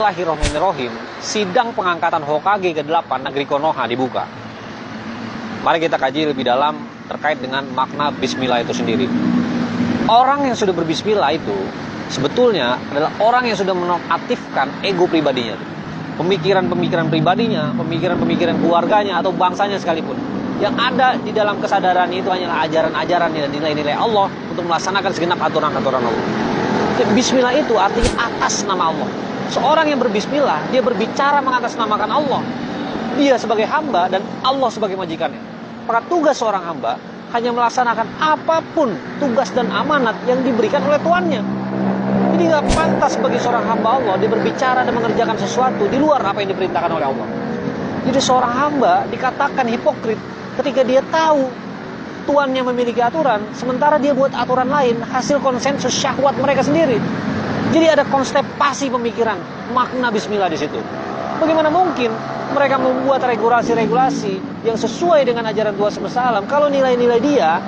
Bismillahirrahmanirrahim, sidang pengangkatan Hokage ke-8 negeri Konoha dibuka. Mari kita kaji lebih dalam terkait dengan makna bismillah itu sendiri. Orang yang sudah berbismillah itu sebetulnya adalah orang yang sudah menonaktifkan ego pribadinya. Pemikiran-pemikiran pribadinya, pemikiran-pemikiran keluarganya atau bangsanya sekalipun. Yang ada di dalam kesadarannya itu hanyalah ajaran-ajaran dan nilai-nilai Allah untuk melaksanakan segenap aturan-aturan Allah. Bismillah itu artinya atas nama Allah. Seorang yang berbismillah, dia berbicara mengatasnamakan Allah. Dia sebagai hamba dan Allah sebagai majikannya. Maka tugas seorang hamba hanya melaksanakan apapun tugas dan amanat yang diberikan oleh tuannya. Jadi gak pantas bagi seorang hamba Allah dia berbicara dan mengerjakan sesuatu di luar apa yang diperintahkan oleh Allah. Jadi seorang hamba dikatakan hipokrit ketika dia tahu tuannya memiliki aturan, sementara dia buat aturan lain hasil konsensus syahwat mereka sendiri. Jadi ada konstipasi pemikiran, makna bismillah di situ. Bagaimana mungkin mereka membuat regulasi-regulasi yang sesuai dengan ajaran Tuhan semesta alam kalau nilai-nilai dia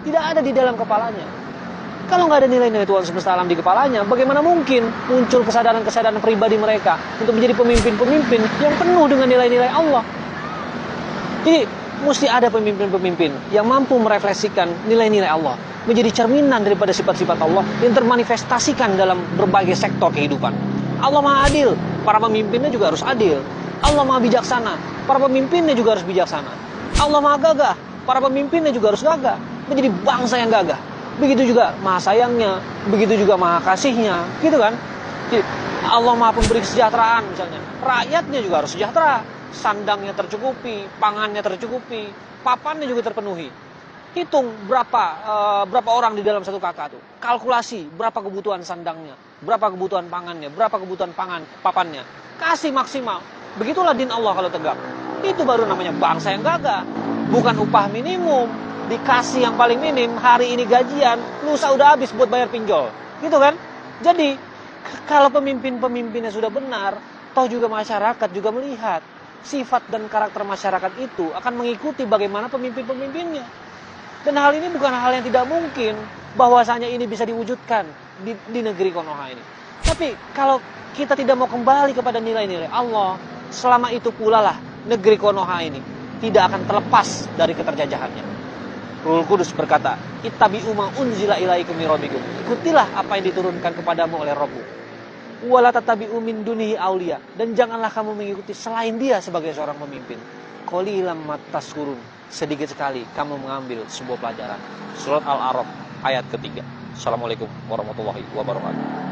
tidak ada di dalam kepalanya. Kalau nggak ada nilai-nilai Tuhan semesta alam di kepalanya, bagaimana mungkin muncul kesadaran-kesadaran pribadi mereka untuk menjadi pemimpin-pemimpin yang penuh dengan nilai-nilai Allah. Jadi mesti ada pemimpin-pemimpin yang mampu merefleksikan nilai-nilai Allah, menjadi cerminan daripada sifat-sifat Allah yang termanifestasikan dalam berbagai sektor kehidupan. Allah Maha Adil, para pemimpinnya juga harus adil. Allah Maha Bijaksana, para pemimpinnya juga harus bijaksana. Allah Maha Gagah, para pemimpinnya juga harus gagah, menjadi bangsa yang gagah. Begitu juga Maha Sayangnya, begitu juga Maha Kasihnya, gitu kan? Jadi, Allah Maha Pemberi Kesejahteraan misalnya, rakyatnya juga harus sejahtera, sandangnya tercukupi, pangannya tercukupi, papannya juga terpenuhi. Hitung berapa orang di dalam satu kakak tuh. Kalkulasi berapa kebutuhan sandangnya, berapa kebutuhan pangannya, berapa kebutuhan papannya. Kasih maksimal. Begitulah din Allah kalau tegak. Itu baru namanya bangsa yang gagah. Bukan upah minimum, dikasih yang paling minim, hari ini gajian, lusa udah habis buat bayar pinjol. Gitu kan? Jadi kalau pemimpin-pemimpinnya sudah benar, toh juga masyarakat juga melihat sifat dan karakter masyarakat itu akan mengikuti bagaimana pemimpin-pemimpinnya. Dan hal ini bukan hal yang tidak mungkin bahwasanya ini bisa diwujudkan di negeri Konoha ini. Tapi kalau kita tidak mau kembali kepada nilai-nilai Allah, selama itu pula lah negeri Konoha ini tidak akan terlepas dari keterjajahannya. Ruhul Kudus berkata, "Ittabi'u ma unzila ilaikum mir rabbikum." Ikutilah apa yang diturunkan kepadamu oleh Rabbmu. Wala tatabi'u min dunihi auliya, dan janganlah kamu mengikuti selain dia sebagai seorang pemimpin. Qalilam mattashkurun, sedikit sekali kamu mengambil sebuah pelajaran. Surat Al-A'raf ayat ketiga. Assalamualaikum warahmatullahi wabarakatuh.